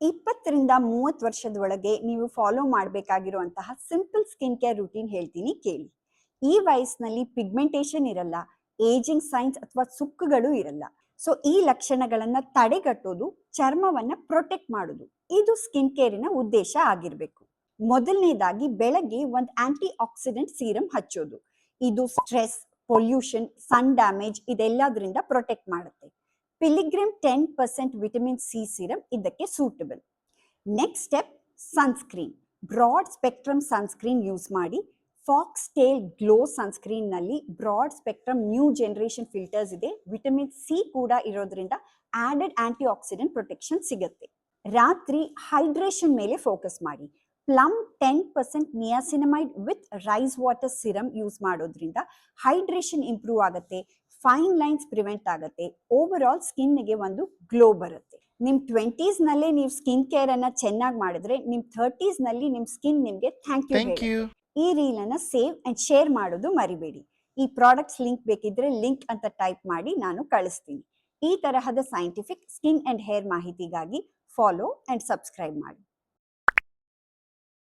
20ರಿಂದ 30 ವರ್ಷದೊಳಗೆ ನೀವು ಫಾಲೋ ಮಾಡಬೇಕಾಗಿರುವಂತಹ ಸಿಂಪಲ್ ಸ್ಕಿನ್ ಕೇರ್ ರೂಟೀನ್ ಹೇಳ್ತೀನಿ ಕೇಳಿ. ಈ ವಯಸ್ಸಿನಲ್ಲಿ ಪಿಗ್ಮೆಂಟೇಷನ್ ಇರಲ್ಲ, ಏಜಿಂಗ್ ಸೈನ್ಸ್ ಅಥವಾ ಸುಕ್ಕುಗಳು ಇರಲ್ಲ. ಸೊ ಈ ಲಕ್ಷಣಗಳನ್ನ ತಡೆಗಟ್ಟೋದು, ಚರ್ಮವನ್ನ ಪ್ರೊಟೆಕ್ಟ್ ಮಾಡೋದು, ಇದು ಸ್ಕಿನ್ ಕೇರಿನ ಉದ್ದೇಶ ಆಗಿರ್ಬೇಕು. ಮೊದಲನೇದಾಗಿ ಬೆಳಗ್ಗೆ ಒಂದು ಆಂಟಿ ಆಕ್ಸಿಡೆಂಟ್ ಸೀರಮ್ ಹಚ್ಚೋದು. ಇದು ಸ್ಟ್ರೆಸ್, ಪೊಲ್ಯೂಷನ್, ಸನ್ ಡ್ಯಾಮೇಜ್ ಇದೆಲ್ಲದರಿಂದ ಪ್ರೊಟೆಕ್ಟ್ ಮಾಡುತ್ತೆ. ಪಿಲಿಗ್ರಿಮ್ 10% ವಿಟಮಿನ್ ಸಿ ಸೀರಮ್ ಇದಕ್ಕೆ suitable. Next step, sunscreen. Broad spectrum sunscreen use ಮಾಡಿ. ಫಾಕ್ಸ್ ಟೇಲ್ ಗ್ಲೋ ಸನ್ಸ್ಕ್ರೀನ್ ನಲ್ಲಿ broad spectrum new generation filters ಇದೆ, ವಿಟಮಿನ್ ಸಿ ಕೂಡ ಇರೋದ್ರಿಂದ ಆಡೆಡ್ ಆಂಟಿ ಆಕ್ಸಿಡೆಂಟ್ ಪ್ರೊಟೆಕ್ಷನ್ ಸಿಗುತ್ತೆ. ರಾತ್ರಿ ಹೈಡ್ರೇಷನ್ ಮೇಲೆ ಫೋಕಸ್ ಮಾಡಿ. Plum 10% niacinamide with rice water serum use ಮಾಡೋದ್ರಿಂದ ಹೈಡ್ರೇಷನ್ ಇಂಪ್ರೂವ್ ಆಗುತ್ತೆ, ಫೈನ್ ಲೈನ್ಸ್ ಪ್ರಿವೆಂಟ್ ಆಗುತ್ತೆ, ಓವರ್ ಆಲ್ ಸ್ಕಿನ್ಗೆ ಒಂದು ಗ್ಲೋ ಬರುತ್ತೆ. ನಿಮ್ 20s ನಲ್ಲೇ ನೀವು ಸ್ಕಿನ್ ಕೇರ್ ಅನ್ನ ಚೆನ್ನಾಗಿ ಮಾಡಿದ್ರೆ ನಿಮ್ 30s ನಲ್ಲಿ ನಿಮ್ ಸ್ಕಿನ್ ನಿಮ್ಗೆ ಥ್ಯಾಂಕ್ ಯು. ಈ ರೀಲ್ ಅನ್ನ ಸೇವ್ ಅಂಡ್ ಶೇರ್ ಮಾಡೋದು ಮರಿಬೇಡಿ. ಈ ಪ್ರಾಡಕ್ಟ್ಸ್ ಲಿಂಕ್ ಬೇಕಿದ್ರೆ ಲಿಂಕ್ ಅಂತ ಟೈಪ್ ಮಾಡಿ ನಾನು ಕಳಿಸ್ತೀನಿ. ಈ ತರಹದ ಸೈಂಟಿಫಿಕ್ ಸ್ಕಿನ್ ಅಂಡ್ ಹೇರ್ ಮಾಹಿತಿಗಾಗಿ ಫಾಲೋ ಅಂಡ್ ಸಬ್ಸ್ಕ್ರೈಬ್ ಮಾಡಿ.